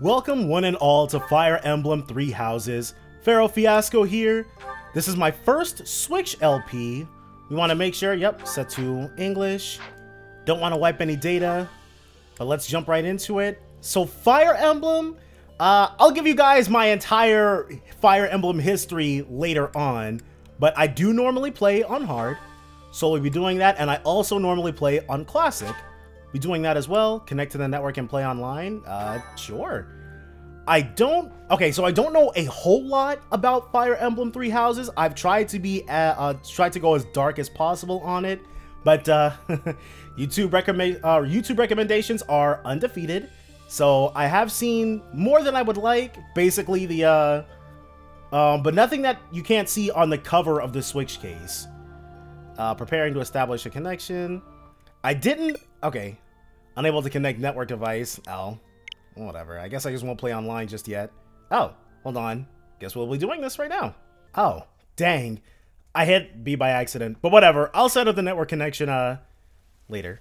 Welcome one and all to Fire Emblem Three Houses. Pharaoh Fiasco here. This is my first Switch LP. We want to make sure, yep, set to English. Don't want to wipe any data, but let's jump right into it. So Fire Emblem, I'll give you guys my entire Fire Emblem history later on, but I do normally play on hard, so we'll be doing that, and I also normally play on classic. Be doing that as well. Connect to the network and play online. Sure. I don't know a whole lot about Fire Emblem Three Houses. I've tried to be tried to go as dark as possible on it, but YouTube recommendations are undefeated. So I have seen more than I would like. Basically the but nothing that you can't see on the cover of the Switch case. Preparing to establish a connection. I didn't. Okay. Unable to connect network device. Oh, whatever. I guess I just won't play online just yet. Oh, hold on. Guess we'll be doing this right now. Oh, dang. I hit B by accident. But whatever. I'll set up the network connection later.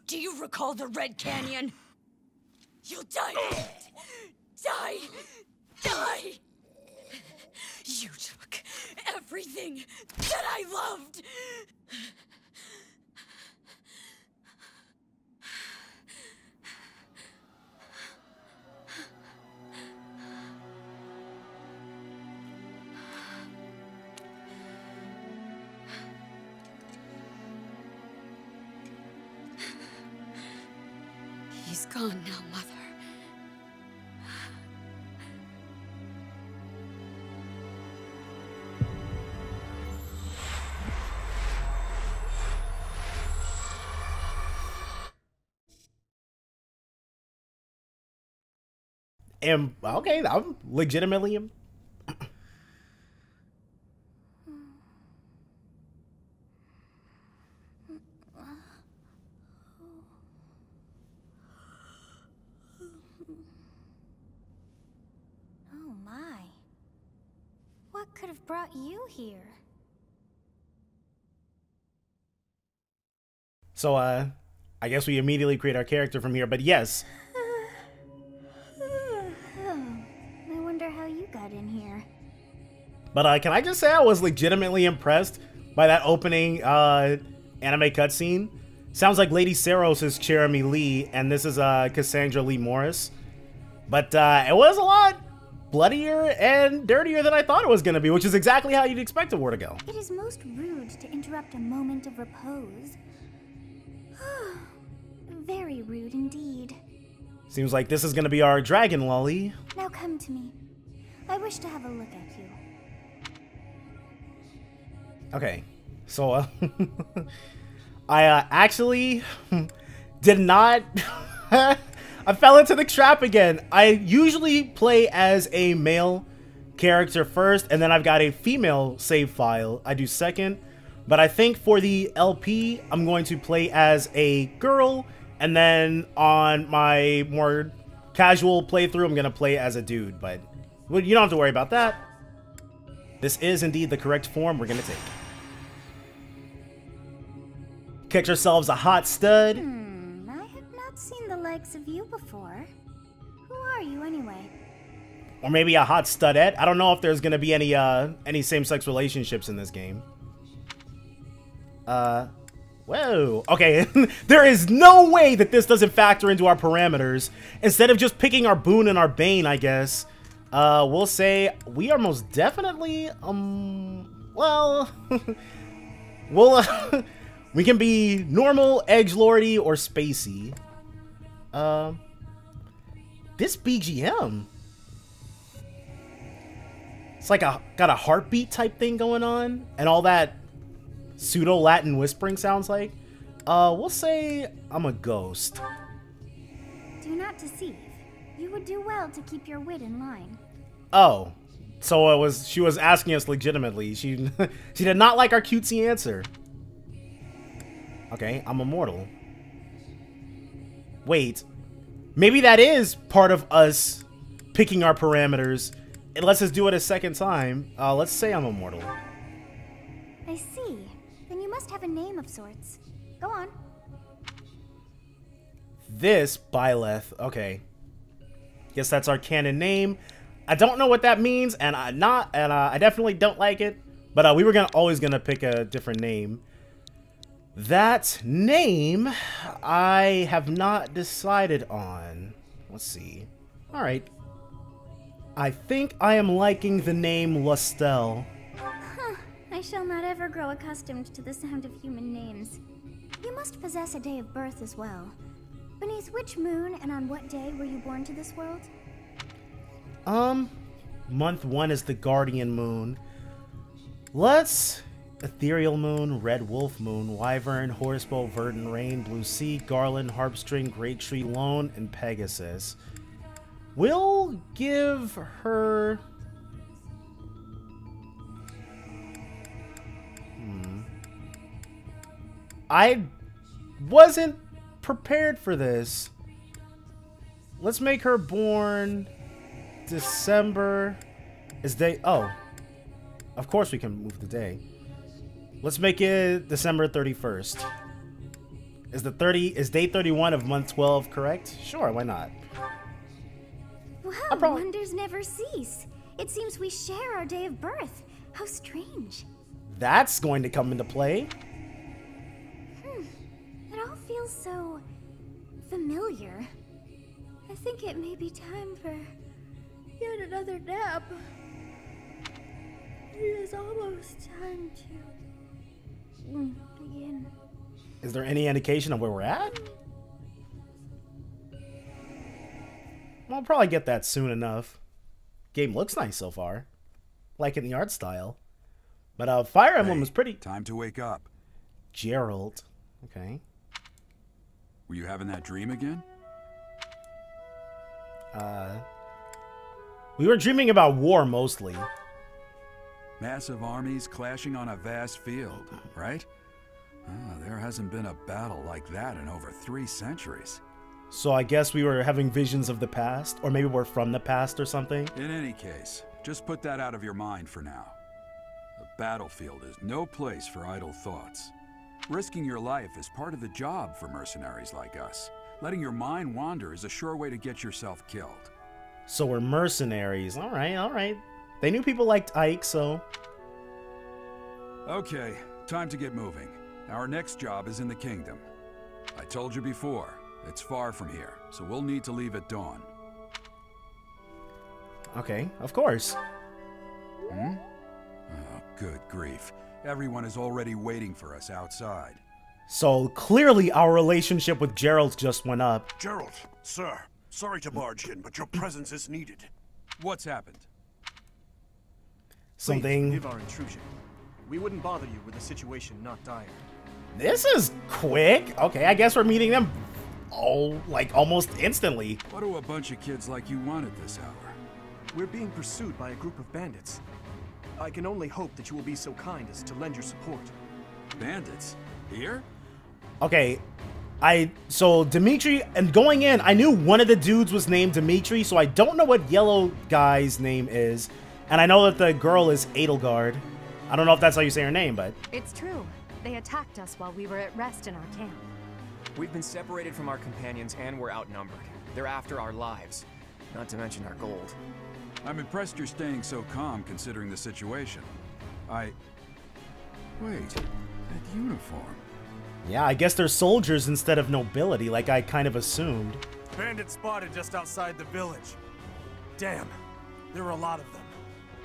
Do you recall the Red Canyon? You'll die in it. Die! Die! You took everything that I loved! He's gone now, Mother. Okay, I'm legitimately What could have brought you here? So, I guess we immediately create our character from here, but yes. I wonder how you got in here. But, can I just say I was legitimately impressed by that opening, anime cutscene? Sounds like Lady Saros is Jeremy Lee, and this is, Cassandra Lee Morris. But it was a lot bloodier and dirtier than I thought it was going to be, which is exactly how you'd expect a war to go. It is most rude to interrupt a moment of repose. Very rude indeed. Seems like this is going to be our dragon lolly. Now come to me. I wish to have a look at you. Okay, so I actually did not... I fell into the trap again. I usually play as a male character first, and then I've got a female save file I do second. But I think for the LP, I'm going to play as a girl, and then on my more casual playthrough, I'm going to play as a dude. But you don't have to worry about that. This is indeed the correct form we're going to take. Catch ourselves a hot stud. I have not seen the likes of you before. Who are you anyway? Or maybe a hot studette. I don't know if there's going to be any same-sex relationships in this game. Whoa. Okay, there is no way that this doesn't factor into our parameters. Instead of just picking our boon and our bane, I guess, we'll say we are most definitely, well, we'll, we can be normal, edgelordy, or spacey. This BGM, it's like got a heartbeat type thing going on, and all that pseudo-Latin whispering sounds like. We'll say I'm a ghost. Do not deceive. You would do well to keep your wit in line. Oh, so she was asking us legitimately. She she did not like our cutesy answer. Okay, I'm immortal. Wait, maybe that is part of us picking our parameters. It lets us do it a second time. Let's say I'm immortal. I see. Then you must have a name of sorts. Go on. This Byleth. Okay. Guess that's our canon name. I don't know what that means, and I definitely don't like it. But we were always gonna pick a different name. That name, I have not decided on. Let's see. All right. I think I am liking the name Lostelle. Huh. I shall not ever grow accustomed to the sound of human names. You must possess a day of birth as well. Beneath which moon and on what day were you born to this world? Month 1 is the Guardian Moon. Let's... Ethereal Moon, Red Wolf Moon, Wyvern, Horsebow, Verdant Rain, Blue Sea, Garland, Harpstring, Great Tree Lone, and Pegasus. We'll give her... I wasn't prepared for this. Let's make her born December. Is day... Oh. Of course we can move the day. Let's make it December 31st. Is day 31 of month 12 correct? Sure, why not? Wow, wonders never cease. It seems we share our day of birth. How strange. That's going to come into play. It all feels so familiar. I think it may be time for yet another nap. It is almost time to begin. Is there any indication of where we're at? We'll probably get that soon enough. Game looks nice so far. Liking the art style. But Fire Emblem is pretty... Time to wake up. Jeralt. Okay. Were you having that dream again? We were dreaming about war mostly. Massive armies clashing on a vast field, right? There hasn't been a battle like that in over 3 centuries. So I guess we were having visions of the past, or maybe we're from the past or something. In any case, just put that out of your mind for now. The battlefield is no place for idle thoughts. Risking your life is part of the job for mercenaries like us. Letting your mind wander is a sure way to get yourself killed. So we're mercenaries. All right, all right. They knew people liked Ike, so... Okay, time to get moving. Our next job is in the kingdom. I told you before, it's far from here, so we'll need to leave at dawn. Okay, of course. Hmm? Oh, good grief. Everyone is already waiting for us outside. So clearly our relationship with Jeralt just went up. Jeralt, sir, sorry to barge in, but your presence is needed. What's happened? Something. Please forgive our intrusion. We wouldn't bother you with a situation not dire. This is quick. Okay, I guess we're meeting them like almost instantly. What do a bunch of kids like you want at this hour? We're being pursued by a group of bandits. I can only hope that you will be so kind as to lend your support. Bandits? Here? Okay, so Dimitri, and going in, I knew one of the dudes was named Dimitri, so I don't know what yellow guy's name is. And I know that the girl is Edelgard. I don't know if that's how you say her name, but... It's true. They attacked us while we were at rest in our camp. We've been separated from our companions and we're outnumbered. They're after our lives, not to mention our gold. I'm impressed you're staying so calm considering the situation. Wait, that uniform. Yeah, I guess they're soldiers instead of nobility, like I kind of assumed. Bandits spotted just outside the village. Damn, there were a lot of them.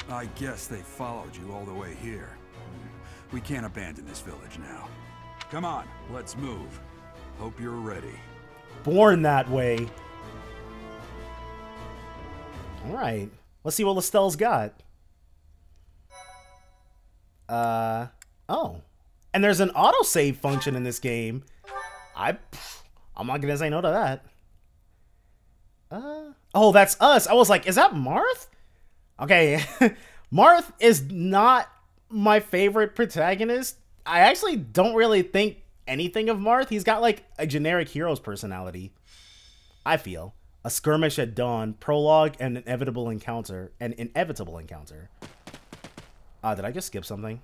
I guess they followed you all the way here. We can't abandon this village now. Come on, let's move. Hope you're ready. Born that way. Alright. Let's see what Lostelle's got. Oh. And there's an autosave function in this game. I'm not gonna say no to that. Oh, that's us. I was like, is that Marth? Okay. Marth is not my favorite protagonist. I actually don't really think anything of Marth. He's got like a generic hero's personality, I feel. A skirmish at dawn, prologue, and an inevitable encounter. Did I just skip something?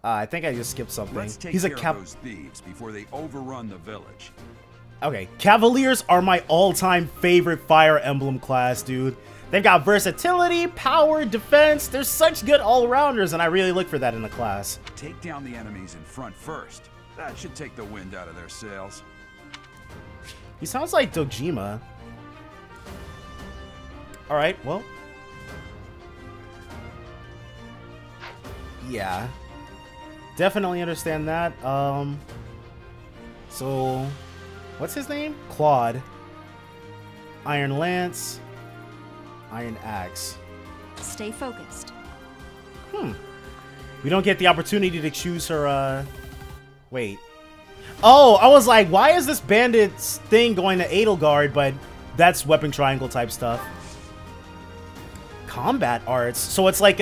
I think I just skipped something. Let's take He's a care of those thieves before they overrun the village. Okay, Cavaliers are my all-time favorite Fire Emblem class, dude. They've got versatility, power, defense. They're such good all-rounders, and I really look for that in a class. Take down the enemies in front first. That should take the wind out of their sails. He sounds like Dojima. Alright, well. Yeah. Definitely understand that. So, what's his name? Claude. Iron Lance. Iron Axe. Stay focused. We don't get the opportunity to choose her, wait. Oh, I was like, why is this bandit's thing going to Edelgard, but that's weapon triangle type stuff. Combat arts. So it's like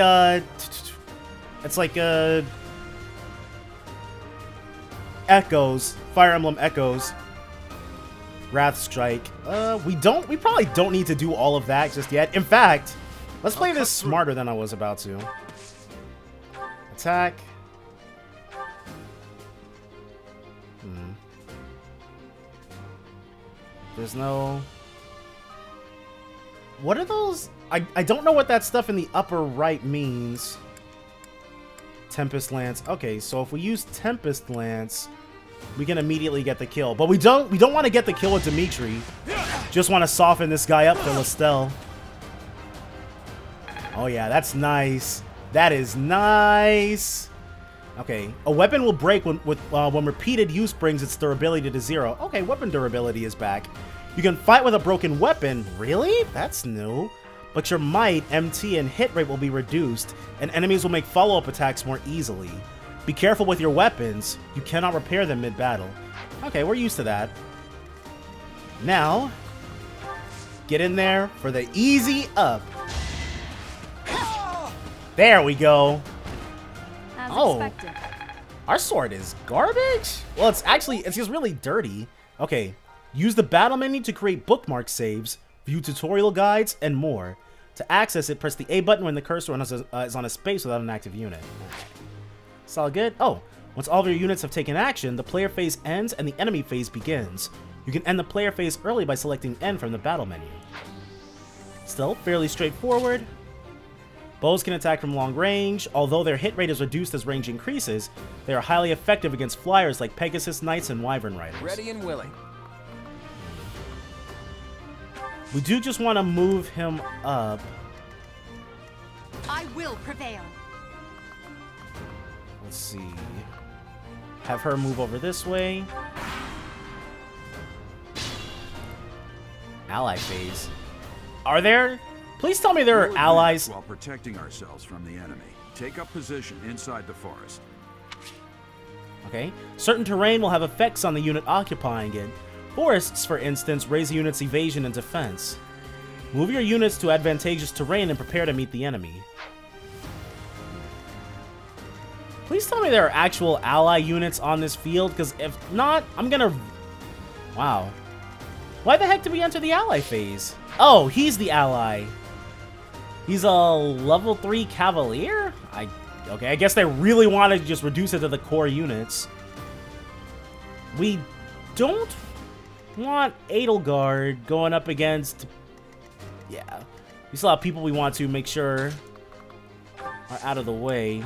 Echoes. Fire Emblem Echoes. Wrath Strike. We probably don't need to do all of that just yet. In fact, let's play this smarter than I was about to. Attack. There's no... What are those? I don't know what that stuff in the upper right means. Tempest Lance. Okay, so if we use Tempest Lance, we can immediately get the kill. But we don't want to get the kill with Dimitri. Just want to soften this guy up for Lostelle. Oh yeah, that's nice. That is nice. Okay, a weapon will break when repeated use brings its durability to 0. Okay, weapon durability is back. You can fight with a broken weapon. Really? That's new. But your might, MT, and hit rate will be reduced, and enemies will make follow-up attacks more easily. Be careful with your weapons. You cannot repair them mid-battle. Okay, we're used to that. Now, get in there for the easy up. There we go. As expected. Our sword is garbage? Well, it's just really dirty. Okay, use the battle menu to create bookmark saves, view tutorial guides, and more. To access it, press the A button when the cursor is on a space without an active unit. It's all good. Oh, once all of your units have taken action, the player phase ends and the enemy phase begins. You can end the player phase early by selecting End from the battle menu. Still, fairly straightforward. Bows can attack from long range. Although their hit rate is reduced as range increases, they are highly effective against flyers like Pegasus Knights and Wyvern Riders. Ready and willing. We do just want to move him up. I will prevail. Let's see. Have her move over this way. Ally phase. Are there? Please tell me there are allies. While protecting ourselves from the enemy, take up position inside the forest. Okay. Certain terrain will have effects on the unit occupying it. Forests, for instance, raise a unit's evasion and defense. Move your units to advantageous terrain and prepare to meet the enemy. Please tell me there are actual ally units on this field, because if not, I'm gonna... Wow. Why the heck did we enter the ally phase? Oh, he's the ally. He's a level 3 cavalier? Okay, I guess they really wanted to just reduce it to the core units. We don't want Edelgard going up against... Yeah. We still have people we want to make sure are out of the way.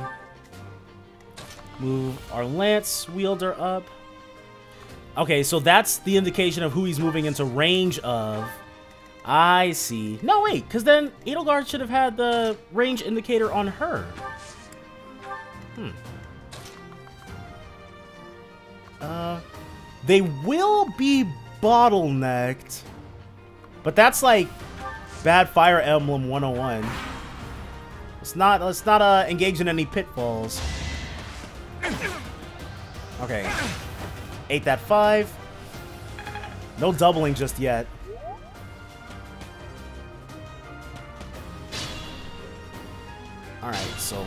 Move our lance wielder up. Okay, so that's the indication of who he's moving into range of. I see. No, wait, because then Edelgard should have had the range indicator on her. They will be bottlenecked, but that's like bad Fire Emblem 101. Let's not engage in any pitfalls. Okay. Ate that 5. No doubling just yet. Alright, so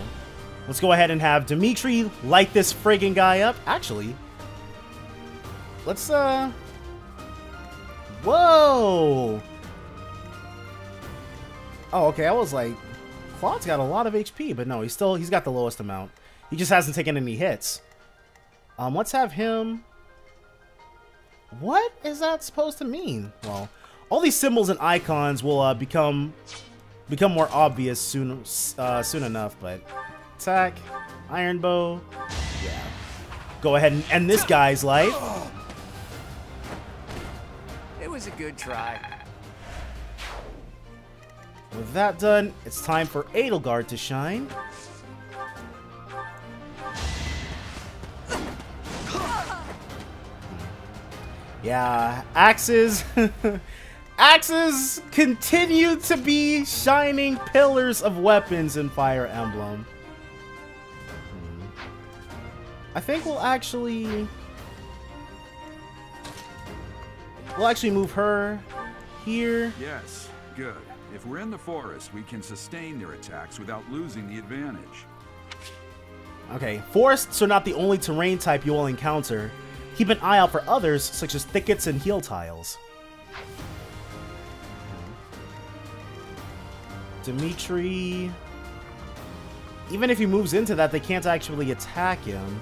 let's go ahead and have Dimitri light this friggin' guy up. Actually, let's, whoa! Oh, okay, I was like, Claude's got a lot of HP, but no, he's got the lowest amount. He just hasn't taken any hits. Let's have him... What is that supposed to mean? Well, all these symbols and icons will become more obvious soon enough, but... Attack, Iron Bow, yeah. Go ahead and end this guy's life. It was a good try. With that done, it's time for Edelgard to shine. Yeah, axes. Axes continue to be shining pillars of weapons in Fire Emblem. I think we'll actually move her here. Yes, good. If we're in the forest, we can sustain their attacks without losing the advantage. Okay, forests are not the only terrain type you will encounter. Keep an eye out for others, such as thickets and heel tiles. Dimitri... Even if he moves into that, they can't actually attack him.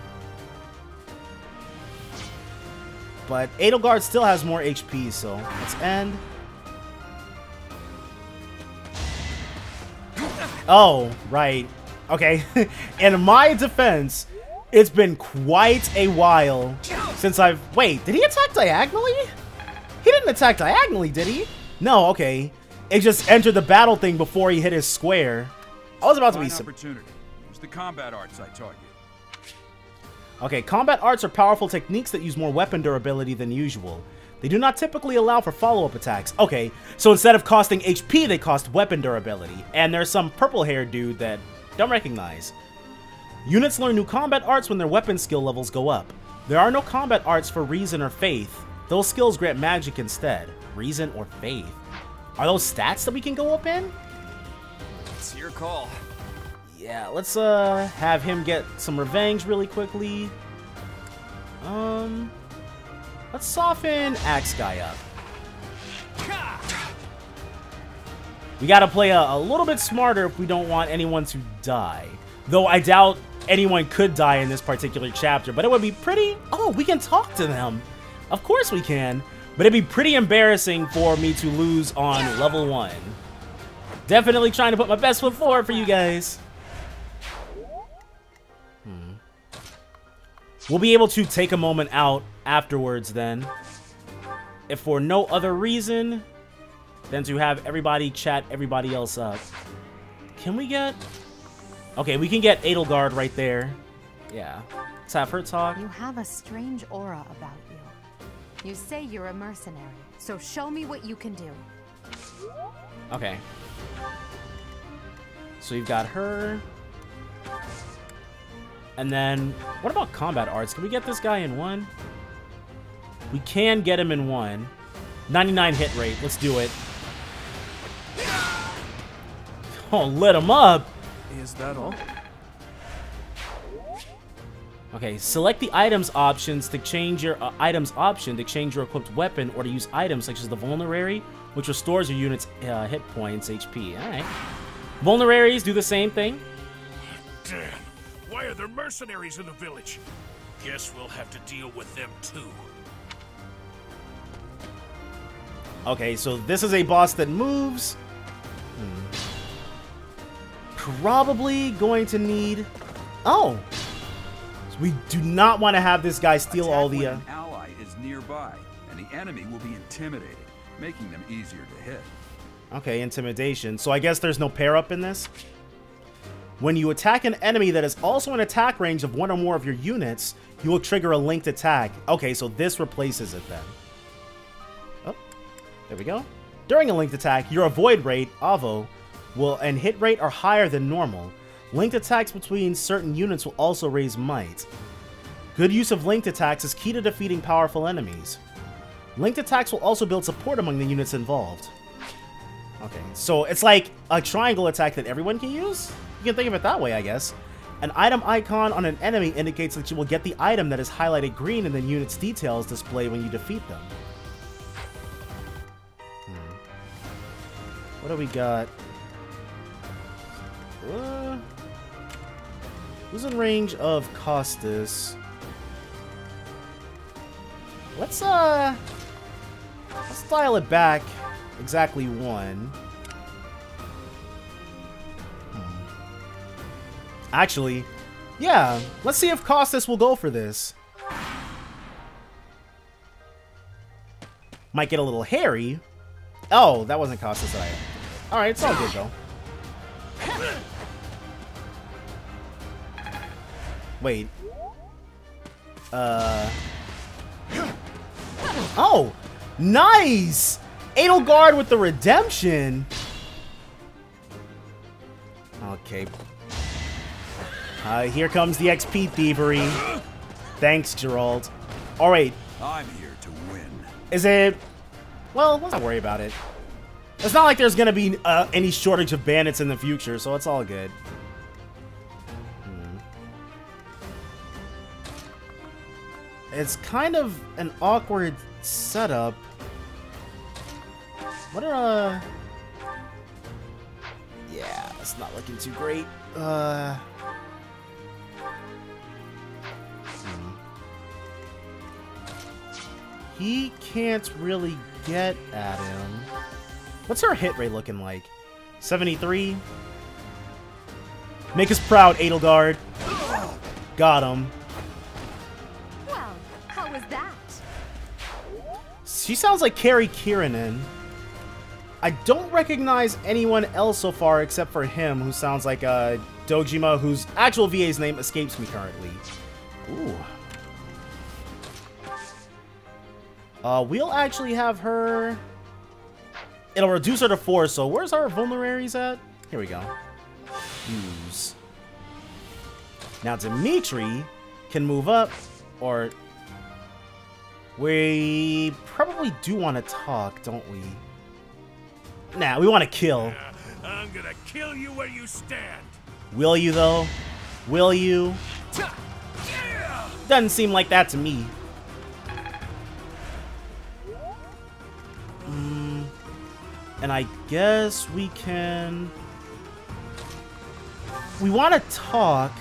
But Edelgard still has more HP, so let's end. Oh, right. Okay. In my defense, it's been quite a while since I've... Wait, did he attack diagonally? He didn't attack diagonally, did he? No, okay. It just entered the battle thing before he hit his square. I was about to be... opportunity. Use the combat arts I taught you. Okay, combat arts are powerful techniques that use more weapon durability than usual. They do not typically allow for follow-up attacks. Okay, so instead of costing HP, they cost weapon durability. And there's some purple-haired dude that don't recognize. Units learn new combat arts when their weapon skill levels go up. There are no combat arts for reason or faith. Those skills grant magic instead. Reason or faith. Are those stats that we can go up in? It's your call. Yeah, let's have him get some revenge really quickly. Let's soften Axe guy up. We gotta play a little bit smarter if we don't want anyone to die. Though I doubt anyone could die in this particular chapter, but it would be pretty... Oh, we can talk to them. Of course we can. But it'd be pretty embarrassing for me to lose on level 1. Definitely trying to put my best foot forward for you guys. We'll be able to take a moment out afterwards then. If for no other reason, than to have everybody chat everybody else up. Can we get... Okay, we can get Edelgard right there. Yeah. Let's have her talk. You have a strange aura about you. You say you're a mercenary, so show me what you can do. Okay. So you've got her. And then, what about combat arts? Can we get this guy in one? We can get him in one. 99 hit rate. Let's do it. Oh, lit him up. Is that all? Okay, select the items options to change your items option to change your equipped weapon or to use items such as the vulnerary, which restores your unit's hit points, HP. Alright. Vulneraries do the same thing. Damn. Why are there mercenaries in the village? Guess we'll have to deal with them too. Okay, so this is a boss that moves. Probably going to need... Oh! So we do not want to have this guy steal all the... An ally is nearby, and the enemy will be intimidated, making them easier to hit. Okay, intimidation. So I guess there's no pair-up in this? When you attack an enemy that is also in attack range of one or more of your units, you will trigger a linked attack. Okay, so this replaces it then. Oh, there we go. During a linked attack, your avoid rate, AVO, and hit rate are higher than normal. Linked attacks between certain units will also raise might. Good use of linked attacks is key to defeating powerful enemies. Linked attacks will also build support among the units involved. Okay, so it's like a triangle attack that everyone can use? You can think of it that way, I guess. An item icon on an enemy indicates that you will get the item that is highlighted green in the unit's details display when you defeat them. What do we got? Who's in range of Costas? Let's dial it back exactly one. Actually, yeah, let's see if Costas will go for this. Might get a little hairy. Oh, that wasn't Costas that I... Alright, it's all good though. Wait. Oh! Nice! Edelgard with the redemption! Okay. Here comes the XP thievery. Thanks, Jeralt. Alright. I'm here to win. Is it... Well, let's not worry about it. It's not like there's gonna be any shortage of bandits in the future, so it's all good. It's kind of an awkward setup. What are, yeah, it's not looking too great. He can't really get at him. What's her hit rate looking like? 73? Make us proud, Edelgard. Got him. Well, how was that? She sounds like Carrie Kiranen. I don't recognize anyone else so far except for him, who sounds like Dojima, whose actual VA's name escapes me currently. Ooh. We'll actually have her... It'll reduce her to 4, so where's our vulneraries at? Here we go. Use. Now Dimitri can move up, or... We probably do want to talk, don't we? Nah, we want to kill. I'm gonna kill you where you stand. Will you, though? Will you? Doesn't seem like that to me. And I guess we can... We want to talk.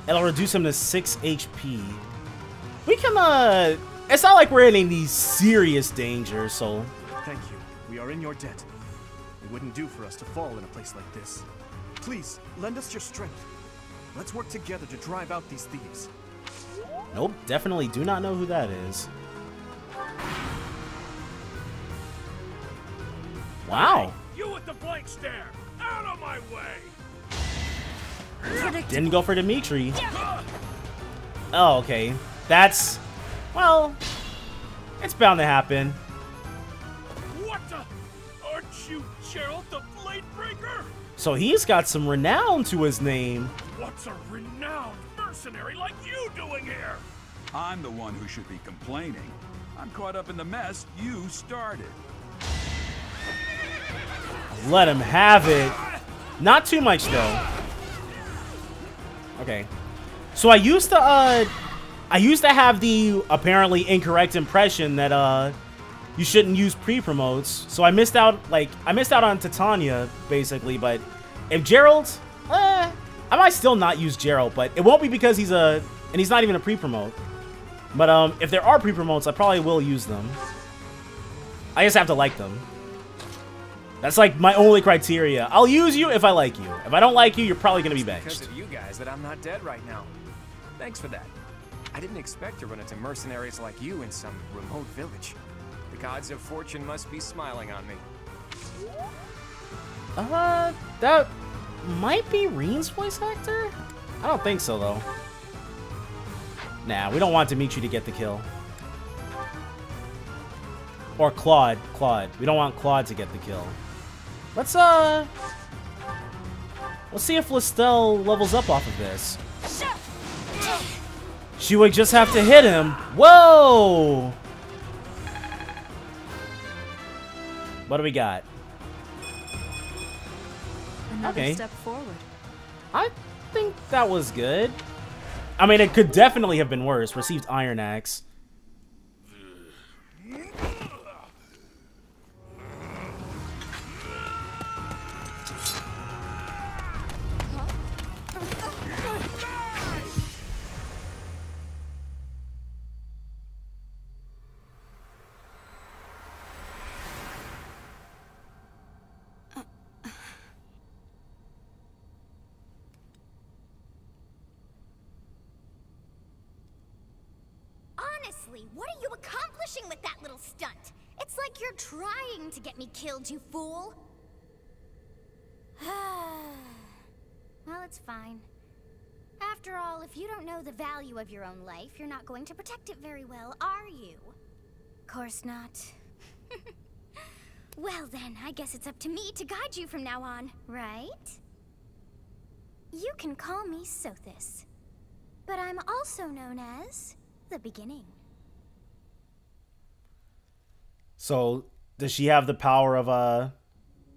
It'll reduce him to 6 HP. We can, it's not like we're in any serious danger, so... Thank you. We are in your debt. It wouldn't do for us to fall in a place like this. Please, lend us your strength. Let's work together to drive out these thieves. Nope, definitely do not know who that is. Wow. Hey, you with the blank stare! Out of my way! Didn't go for Dimitri. Oh, okay. That's... well... it's bound to happen. What the? Aren't you Jeralt the Bladebreaker? So he's got some renown to his name. What's a renowned mercenary like you doing here? I'm the one who should be complaining. I'm caught up in the mess you started. Let him have it. Not too much, though. Okay. So I used to have the apparently incorrect impression that you shouldn't use pre-promotes. So I missed out on Titania basically, but if Jeralt, I might still not use Jeralt, but it won't be because he's not even a pre-promote. But if there are pre-promotes, I probably will use them. I just have to like them. That's like my only criteria. I'll use you if I like you. If I don't like you, you're probably gonna be benched. Because of you guys that I'm not dead right now. Thanks for that. I didn't expect to run into mercenaries like you in some remote village. The gods of fortune must be smiling on me. That might be Reen's voice actor? I don't think so, though. Nah, we don't want Dimitri to get the kill. Or Claude. We don't want Claude to get the kill. Let's see if Lostelle levels up off of this. She would just have to hit him. Whoa! What do we got? Another step forward. I think that was good. I mean, it could definitely have been worse. Received Iron Axe. Honestly, what are you accomplishing with that little stunt? It's like you're trying to get me killed, you fool. Well, it's fine. After all, if you don't know the value of your own life, you're not going to protect it very well, are you? Course not. Well then, I guess it's up to me to guide you from now on, right? You can call me Sothis, but I'm also known as the Beginning. So, does she have the power of,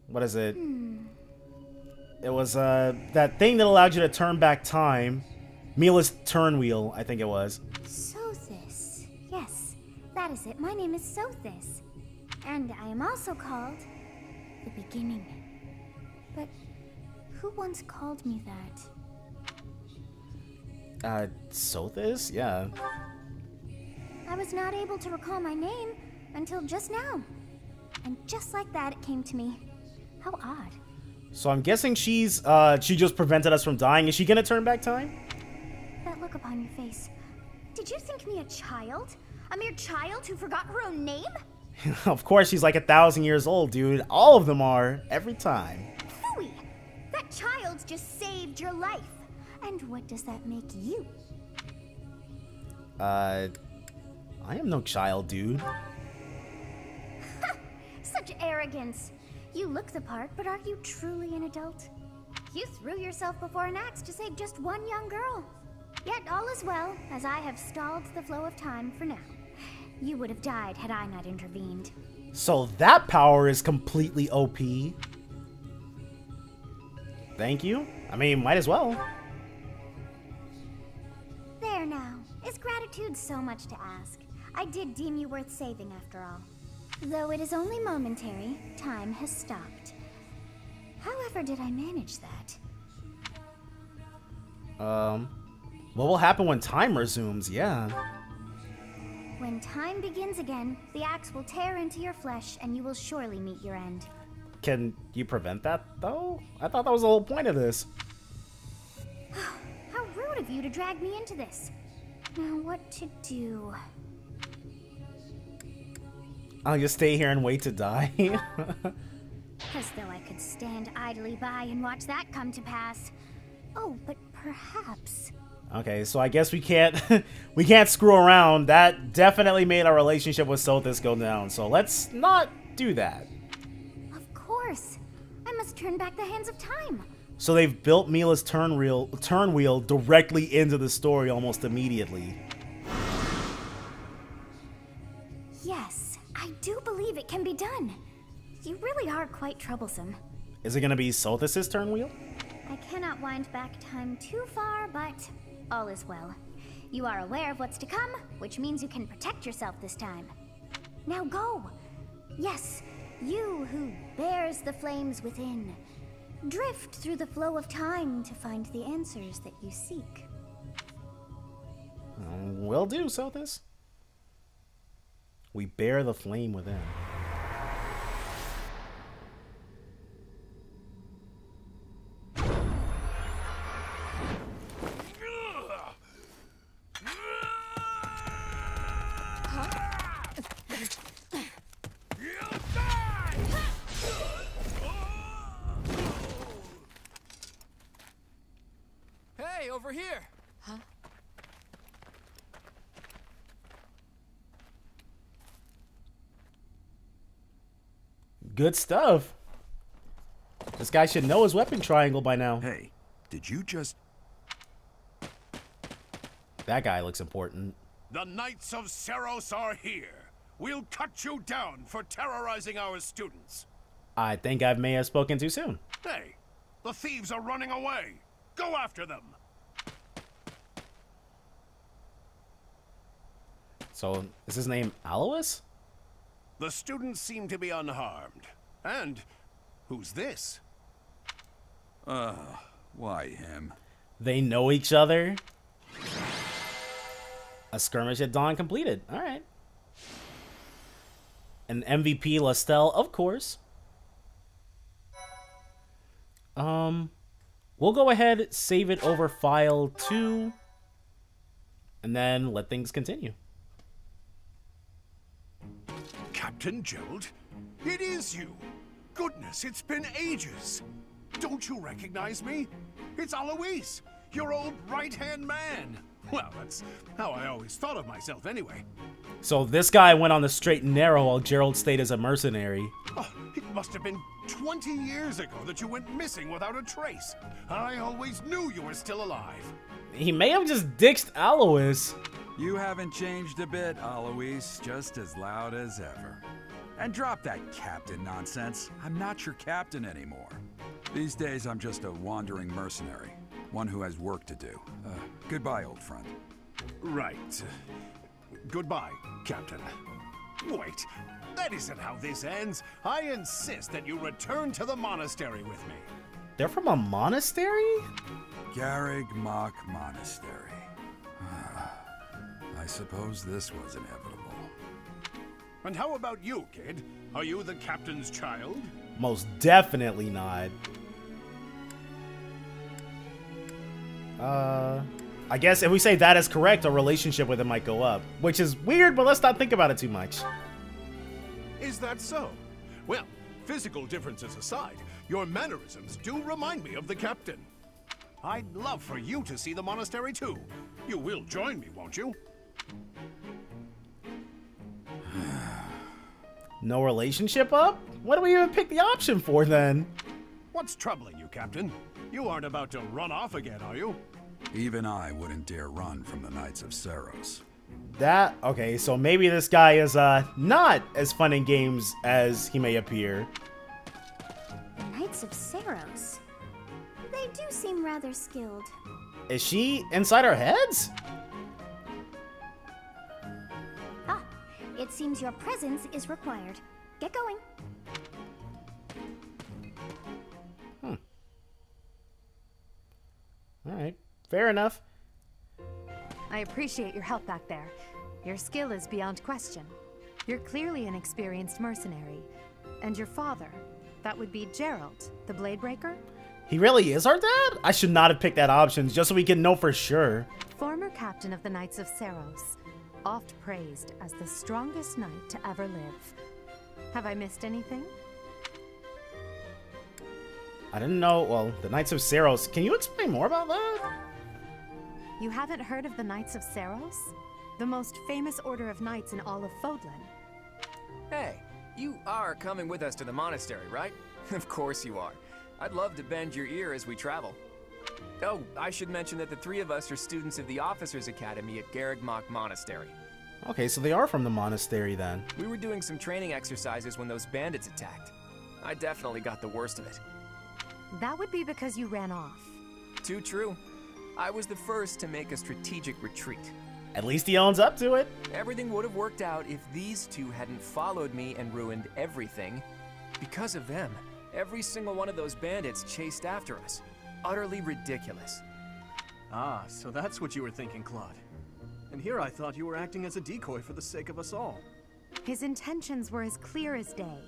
what is it? It was, that thing that allowed you to turn back time. Mila's turn wheel, I think it was. Sothis. Yes, that is it. My name is Sothis. And I am also called the Beginning. But who once called me that? Sothis? Yeah. I was not able to recall my name until just now. And just like that, it came to me. How odd. So I'm guessing she just prevented us from dying. Is she gonna turn back time? That look upon your face. Did you think me a child? A mere child who forgot her own name? Of course, she's like 1,000 years old, dude. All of them are, every time. Phooey! That child just saved your life. And what does that make you? I am no child, dude. Such arrogance. You look the part, but are you truly an adult? You threw yourself before an axe to save just one young girl. Yet all is well, as I have stalled the flow of time for now. You would have died had I not intervened. So that power is completely OP. Thank you. I mean, might as well. There now. Is gratitude so much to ask? I did deem you worth saving after all. Though it is only momentary, time has stopped. However did I manage that? What will happen when time resumes? Yeah. When time begins again, the axe will tear into your flesh and you will surely meet your end. Can you prevent that, though? I thought that was the whole point of this. How rude of you to drag me into this. Now what to do? I'll just stay here and wait to die. As though I could stand idly by and watch that come to pass. Oh, but perhaps... Okay, so I guess we can't we can't screw around. That definitely made our relationship with Sothis go down, so let's not do that. Of course. I must turn back the hands of time. So they've built Mila's turn wheel directly into the story almost immediately. Yes, I do believe it can be done. You really are quite troublesome. Is it gonna be Sothis' turn wheel? I cannot wind back time too far, but all is well. You are aware of what's to come, which means you can protect yourself this time. Now go! Yes, you who bears the flames within. Drift through the flow of time to find the answers that you seek. Will do, Sothis. We bear the flame within. Hey, over here! Huh? Good stuff. This guy should know his weapon triangle by now. Hey, did you just... That guy looks important. The Knights of Seros are here. We'll cut you down for terrorizing our students. I think I may have spoken too soon. Hey, the thieves are running away. Go after them. So, is his name Alois? The students seem to be unharmed. And who's this? Why him? They know each other. A skirmish at dawn completed. All right. An MVP Lostelle, of course. We'll go ahead, save it over file 2, and then let things continue. Captain Jeralt? It is you! Goodness, it's been ages! Don't you recognize me? It's Alois, your old right-hand man! Well, that's how I always thought of myself anyway. So this guy went on the straight and narrow while Jeralt stayed as a mercenary. Oh, it must have been 20 years ago that you went missing without a trace. I always knew you were still alive. He may have just ditched Alois. You haven't changed a bit, Alois, just as loud as ever. And drop that captain nonsense. I'm not your captain anymore. These days, I'm just a wandering mercenary. One who has work to do. Goodbye, old friend. Right. Goodbye, Captain. Wait, that isn't how this ends. I insist that you return to the monastery with me. They're from a monastery? Garrig Mach Monastery. I suppose this was inevitable. And how about you, kid? Are you the captain's child? Most definitely not. I guess if we say that is correct, our relationship with him might go up. Which is weird, but let's not think about it too much. Is that so? Well, physical differences aside, your mannerisms do remind me of the captain. I'd love for you to see the monastery too. You will join me, won't you? No relationship up? What do we even pick the option for then? What's troubling you, Captain? You aren't about to run off again, are you? Even I wouldn't dare run from the Knights of Seros. Okay, so maybe this guy is not as fun in games as he may appear. The Knights of Seros. They do seem rather skilled. Is she inside our heads? Ah, it seems your presence is required. Get going. Alright, fair enough. I appreciate your help back there. Your skill is beyond question. You're clearly an experienced mercenary. And your father, that would be Jeralt, the Bladebreaker? He really is our dad? I should not have picked that option, just so we can know for sure. Former captain of the Knights of Seros, oft praised as the strongest knight to ever live. Have I missed anything? I didn't know. Well, the Knights of Saros. Can you explain more about that? You haven't heard of the Knights of Saros? The most famous order of knights in all of Fodlan. Hey, you are coming with us to the monastery, right? Of course you are. I'd love to bend your ear as we travel. Oh, I should mention that the three of us are students of the Officers' Academy at Garrigmach Monastery. Okay, so they are from the monastery then. We were doing some training exercises when those bandits attacked. I definitely got the worst of it. That would be because you ran off. Too true. I was the first to make a strategic retreat. At least he owns up to it. Everything would have worked out if these two hadn't followed me and ruined everything. Because of them, every single one of those bandits chased after us. Utterly ridiculous. Ah, so that's what you were thinking, Claude. And here I thought you were acting as a decoy for the sake of us all. His intentions were as clear as day.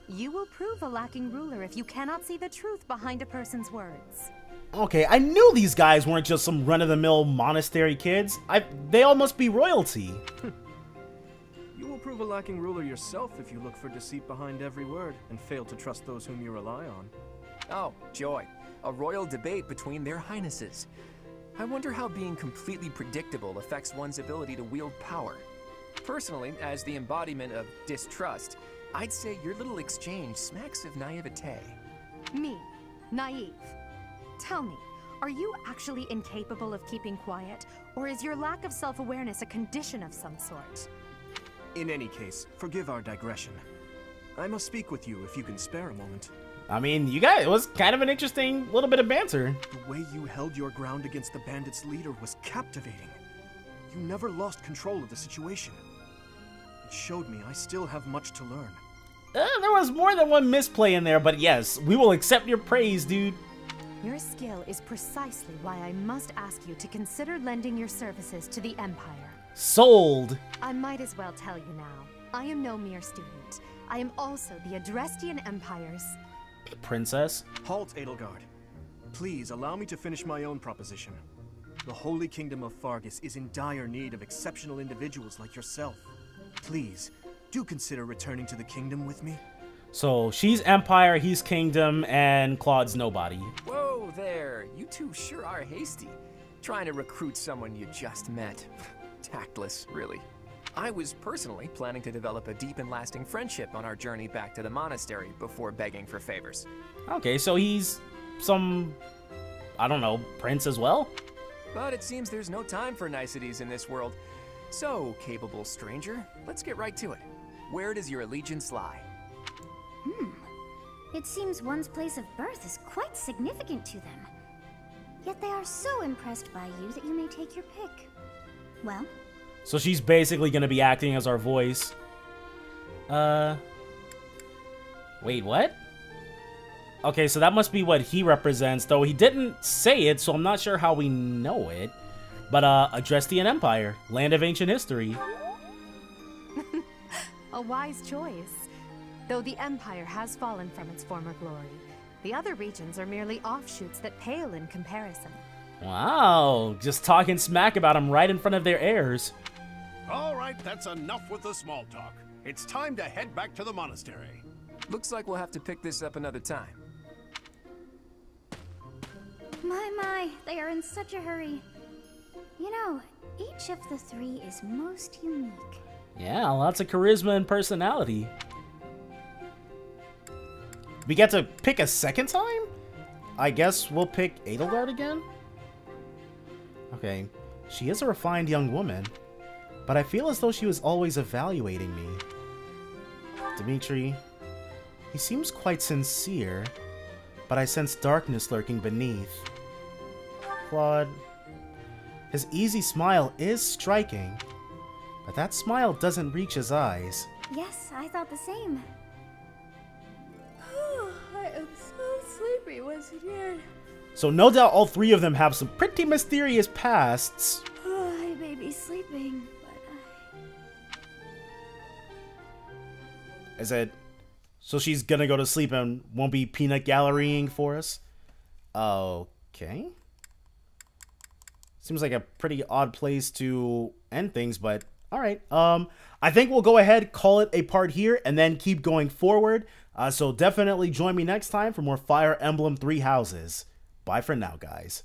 You will prove a lacking ruler if you cannot see the truth behind a person's words. Okay, I knew these guys weren't just some run-of-the-mill monastery kids. They all must be royalty. You will prove a lacking ruler yourself if you look for deceit behind every word and fail to trust those whom you rely on. Oh, joy. A royal debate between their highnesses. I wonder how being completely predictable affects one's ability to wield power. Personally, as the embodiment of distrust, I'd say your little exchange smacks of naivete. Me, naive. Tell me, are you actually incapable of keeping quiet, or is your lack of self-awareness a condition of some sort? In any case, forgive our digression. I must speak with you if you can spare a moment. I mean, you guys, it was kind of an interesting little bit of banter. The way you held your ground against the bandits' leader was captivating. You never lost control of the situation. It showed me I still have much to learn. There was more than one misplay in there, but yes, we will accept your praise, dude. Your skill is precisely why I must ask you to consider lending your services to the Empire. Sold. I might as well tell you now. I am no mere student. I am also the Adrestian Empire's... Princess? Halt, Edelgard. Please allow me to finish my own proposition. The Holy Kingdom of Fargus is in dire need of exceptional individuals like yourself. Please, do consider returning to the kingdom with me. So she's Empire, he's Kingdom, and Claude's nobody. Whoa there, you two sure are hasty. Trying to recruit someone you just met. Tactless, really. I was personally planning to develop a deep and lasting friendship on our journey back to the monastery before begging for favors. Okay, so he's some, I don't know, prince as well? But it seems there's no time for niceties in this world. So, capable stranger, let's get right to it. Where does your allegiance lie? It seems one's place of birth is quite significant to them. Yet they are so impressed by you that you may take your pick. Well? So she's basically gonna be acting as our voice. Wait, what? Okay, so that must be what he represents, though he didn't say it, so I'm not sure how we know it. But, Adrestian Empire, land of ancient history. A wise choice. Though the Empire has fallen from its former glory, the other regions are merely offshoots that pale in comparison. Wow, just talking smack about them right in front of their heirs. All right, that's enough with the small talk. It's time to head back to the monastery. Looks like we'll have to pick this up another time. My, they are in such a hurry. You know, each of the three is most unique. Yeah, lots of charisma and personality. We get to pick a second time? I guess we'll pick Edelgard again? Okay, she is a refined young woman, but I feel as though she was always evaluating me. Dimitri, he seems quite sincere, but I sense darkness lurking beneath. Claude, his easy smile is striking, but that smile doesn't reach his eyes. Yes, I thought the same. I am so sleepy once again. So no doubt all three of them have some pretty mysterious pasts. I may be sleeping, but Is it... So she's gonna go to sleep and won't be peanut gallerying for us? Okay. Seems like a pretty odd place to end things, but All right. I think we'll go ahead, call it a part here, and then keep going forward. So definitely join me next time for more Fire Emblem Three Houses. Bye for now, guys.